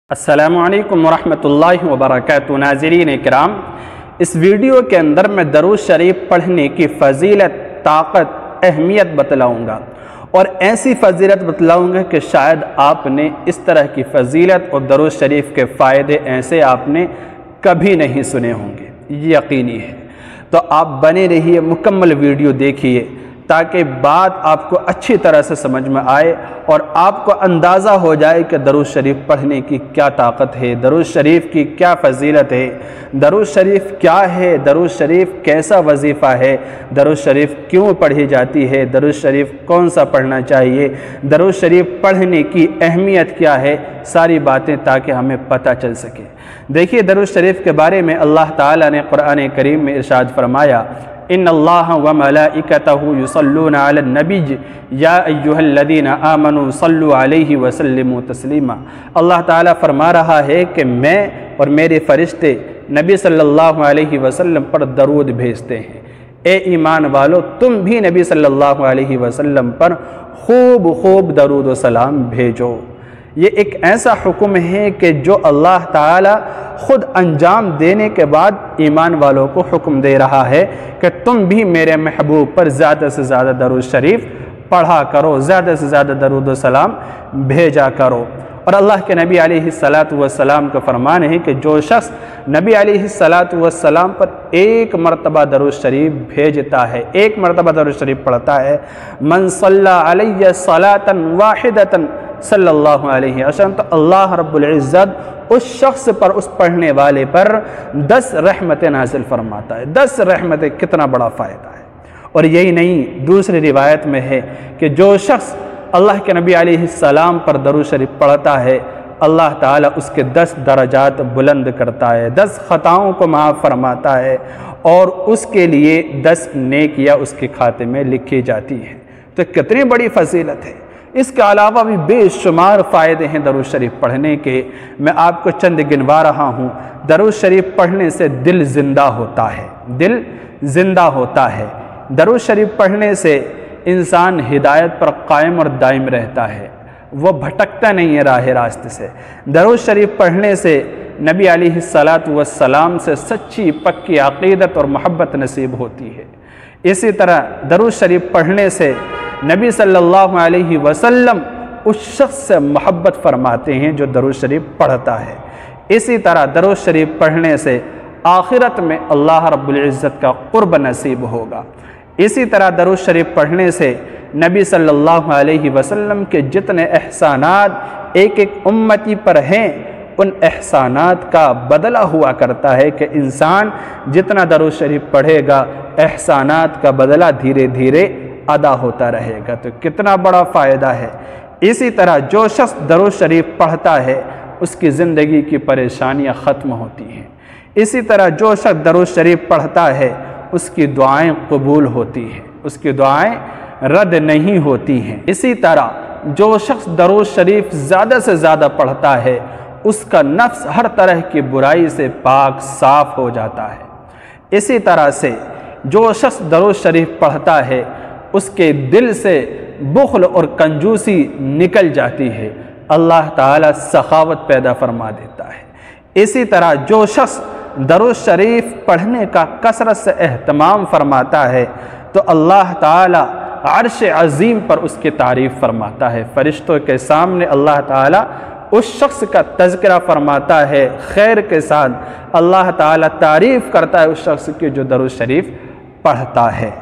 अस्सलामुअलैकुम वरहमतुल्लाहि वबरकातुहू। नाज़रीन इकराम, इस वीडियो के अंदर मैं दरूद शरीफ पढ़ने की फ़जीलत, ताकत, अहमियत बतलाऊँगा और ऐसी फ़जीलत बतलाऊँगा कि शायद आपने इस तरह की फ़जीलत और दरूद शरीफ के फ़ायदे ऐसे आपने कभी नहीं सुने होंगे, ये यकीनी है। तो आप बने रहिए, मुकम्मल वीडियो देखिए ताकि बात आपको अच्छी तरह से समझ में आए और आपको अंदाज़ा हो जाए कि दरूद शरीफ पढ़ने की क्या ताकत है, दरूद शरीफ की क्या फ़जीलत है, दरूद शरीफ क्या है, दरूद शरीफ कैसा वजीफ़ा है, दरूद शरीफ क्यों पढ़ी जाती है, दरूद शरीफ कौन सा पढ़ना चाहिए, दरूद शरीफ पढ़ने की अहमियत क्या है, सारी बातें ताकि हमें पता चल सके। देखिए, दरूद शरीफ के बारे में अल्लाह ताला ने कुरान करीम में इरशाद फरमाया, इन्नल्लाह व मलाइकतहु युसल्लूना अलन नबी या अय्युहल्लज़ीना आमनू सल्लु अलैहि व सल्लिमू तस्लीमा। अल्लाह ताला फरमा रहा है कि मैं और मेरे फरिश्ते नबी सल्लल्लाहु अलैहि वसल्लम पर दरूद भेजते हैं। ए ईमान वालो, तुम भी नबी सल्लल्लाहु अलैहि वसल्लम पर खूब खूब दरूद व सलाम भेजो। ये एक ऐसा हुक्म है कि जो अल्लाह ताला ख़ुद अंजाम देने के बाद ईमान वालों को हुक्म दे रहा है कि तुम भी मेरे महबूब पर ज़्यादा से ज़्यादा दरूद शरीफ पढ़ा करो, ज़्यादा से ज़्यादा दरूद व सलाम भेजा करो। और अल्लाह के नबी अलैहिस्सलातु वस्सलाम का फरमान है कि जो शख्स नबी अलैहिस्सलातु वस्सलाम पर एक मरतबा दरूद शरीफ भेजता है, एक मरतबा दरूद शरीफ पढ़ता है, मन सल्ला अलैहि सलातन वाहिदतन सल्लल्लाहु अलैहि वसल्लम, तो अल्लाह रब्बुल इज़्ज़त उस शख्स पर, उस पढ़ने वाले पर 10 रहमतें नाज़िल फरमाता है। 10 रहमतें, कितना बड़ा फ़ायदा है। और यही नहीं, दूसरी रिवायत में है कि जो शख्स अल्लाह के नबी अलैहिस्सलाम पर दरूद शरीफ पढ़ता है, अल्लाह ताला उसके 10 दरजात बुलंद करता है, 10 ख़ताओं को माफ़ फरमाता है और उसके लिए 10 नेकियां उसके खाते में लिखी जाती हैं। तो कितनी बड़ी फजीलत है। इसके अलावा भी बेशुमार फ़ायदे हैं दरूद शरीफ पढ़ने के। मैं आपको चंद गिनवा रहा हूँ। दरूद शरीफ पढ़ने से दिल ज़िंदा होता है, दिल ज़िंदा होता है। दरूद शरीफ पढ़ने से इंसान हिदायत पर कायम और दायम रहता है, वह भटकता नहीं है राह रास्ते से। दरूद शरीफ पढ़ने से नबी अलैहिस्सलातु वस्सलाम से सच्ची पक्की अक़ीदत और मोहब्बत नसीब होती है। इसी तरह दरूद शरीफ पढ़ने से नबी सल्लल्लाहु अलैहि वसल्लम उस शख्स से मोहब्बत फरमाते हैं जो दरूद शरीफ पढ़ता है। इसी तरह दरूद शरीफ पढ़ने से आखिरत में अल्लाह रब्बुल इज़्ज़त का क़ुर्ब नसीब होगा। इसी तरह दरूद शरीफ पढ़ने से नबी सल्लल्लाहु अलैहि वसल्लम के जितने एहसानात एक एक उम्मती पर हैं, उन एहसानात का बदला हुआ करता है कि इंसान जितना दरूद शरीफ पढ़ेगा, एहसानात का बदला धीरे धीरे अदा होता रहेगा। तो कितना बड़ा फ़ायदा है। इसी तरह जो शख्स दरूद शरीफ पढ़ता है, उसकी ज़िंदगी की परेशानियां ख़त्म होती हैं। इसी तरह जो शख्स दरूद शरीफ पढ़ता है, उसकी दुआएं कबूल होती हैं, उसकी दुआएं रद्द नहीं होती हैं। इसी तरह जो शख्स दरूद शरीफ ज़्यादा से ज़्यादा पढ़ता है, उसका नफ्स हर तरह की बुराई से पाक साफ़ हो जाता है। इसी तरह से जो शख्स दरूद शरीफ पढ़ता है, उसके दिल से बुख़्ल और कंजूसी निकल जाती है, अल्लाह ताला सखावत पैदा फरमा देता है। इसी तरह जो शख्स दरूद शरीफ पढ़ने का कसरत से एहतमाम फरमाता है, तो अल्लाह ताला अर्श अज़ीम पर उसकी तारीफ़ फरमाता है। फ़रिश्तों के सामने अल्लाह ताला उस शख्स का तज़किरा फरमाता है खैर के साथ। अल्लाह ताला तारीफ़ करता है उस शख्स की जो दरूद शरीफ पढ़ता है।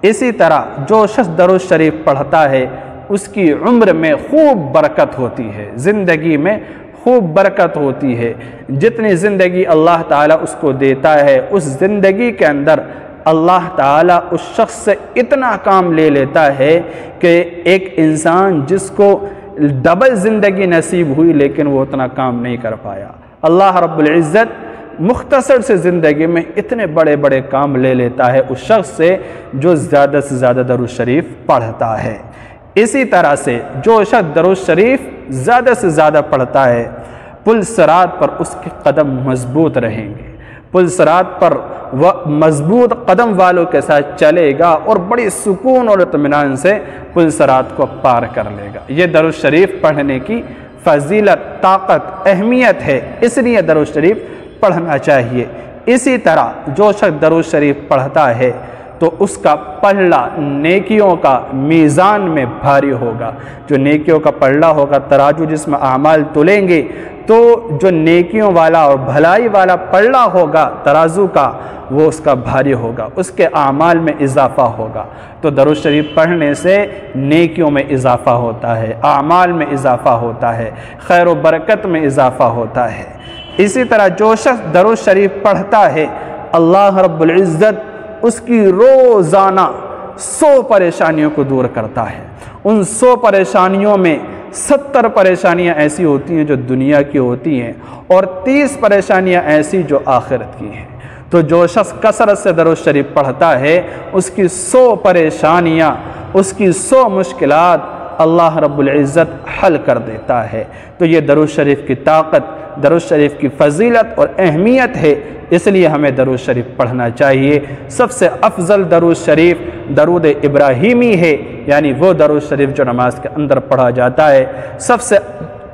इसी तरह जो शख्स दरूद शरीफ पढ़ता है, उसकी उम्र में खूब बरकत होती है, ज़िंदगी में खूब बरकत होती है। जितनी ज़िंदगी अल्लाह ताला उसको देता है, उस ज़िंदगी के अंदर अल्लाह ताला उस शख्स से इतना काम ले लेता है कि एक इंसान जिसको डबल ज़िंदगी नसीब हुई, लेकिन वो उतना काम नहीं कर पाया। अल्लाह रब्बुल इज़्ज़त मुख्तसर से ज़िंदगी में इतने बड़े बड़े काम ले लेता है उस शख्स से जो ज़्यादा से ज़्यादा दरूद शरीफ पढ़ता है। इसी तरह से जो शख्स दरूद शरीफ ज़्यादा से ज़्यादा पढ़ता है, पुल सिरात पर उसके कदम मजबूत रहेंगे। पुल सिरात पर वह मजबूत कदम वालों के साथ चलेगा और बड़ी सुकून और इत्मीनान से पुल सिरात को पार कर लेगा। ये दरूद शरीफ पढ़ने की फजीलत, ताकत, अहमियत है, इसलिए दरूद शरीफ पढ़ना चाहिए। इसी तरह जो शख्स दरूद शरीफ पढ़ता है तो उसका पल्ला नेकियों का मीज़ान में भारी होगा। जो नेकियों का पल्ला होगा, तराजू जिसमें आमाल तुलेंगे, तो जो नेकियों वाला और भलाई वाला पल्ला होगा तराजू का, वो उसका भारी होगा, उसके आमाल में इजाफ़ा होगा। तो दरूद शरीफ पढ़ने से नेकियों में इजाफ़ा होता है, आमाल में इजाफ़ा होता है, खैर व बरकत में इजाफ़ा होता है। इसी तरह जो शख्स दरूद शरीफ पढ़ता है, अल्लाह रब्बुल इज़्ज़त उसकी रोज़ाना 100 परेशानियों को दूर करता है। उन 100 परेशानियों में 70 परेशानियां ऐसी होती हैं जो दुनिया की होती हैं और 30 परेशानियां ऐसी जो आखिरत की हैं। तो जो शख्स कसरत से दरूद शरीफ पढ़ता है, उसकी 100 परेशानियां, उसकी 100 मुश्किलात अल्लाह रब्बुल इज़्ज़त हल कर देता है। तो ये दरूद शरीफ की ताकत, दरूद शरीफ की फ़जीलत और अहमियत है, इसलिए हमें दरूद शरीफ पढ़ना चाहिए। सबसे अफजल दरूद शरीफ दरूद इब्राहीमी है, यानी वो दरूद शरीफ जो नमाज के अंदर पढ़ा जाता है। सबसे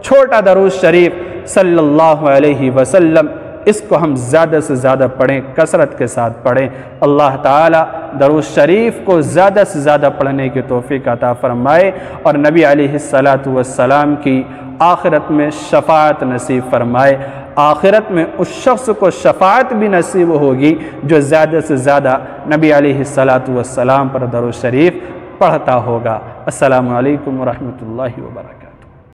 छोटा दरूद शरीफ सल्लल्लाहु अलैहि वसल्लम, इसको हम ज़्यादा से ज़्यादा पढ़ें, कसरत के साथ पढ़ें। अल्लाह ताला दरूद शरीफ को ज़्यादा से ज़्यादा पढ़ने की तौफीक अता फरमाए और नबी अलैहिस्सलातु वस्सलाम की आखिरत में शफ़ाअत नसीब फरमाए। आखिरत में उस शख्स को शफ़ाअत भी नसीब होगी जो ज़्यादा से ज़्यादा नबी अलैहिस्सलातु वस्सलाम पर दरूद शरीफ पढ़ता होगा। अस्सलामु अलैकुम व रहमतुल्लाहि व बरकातहू।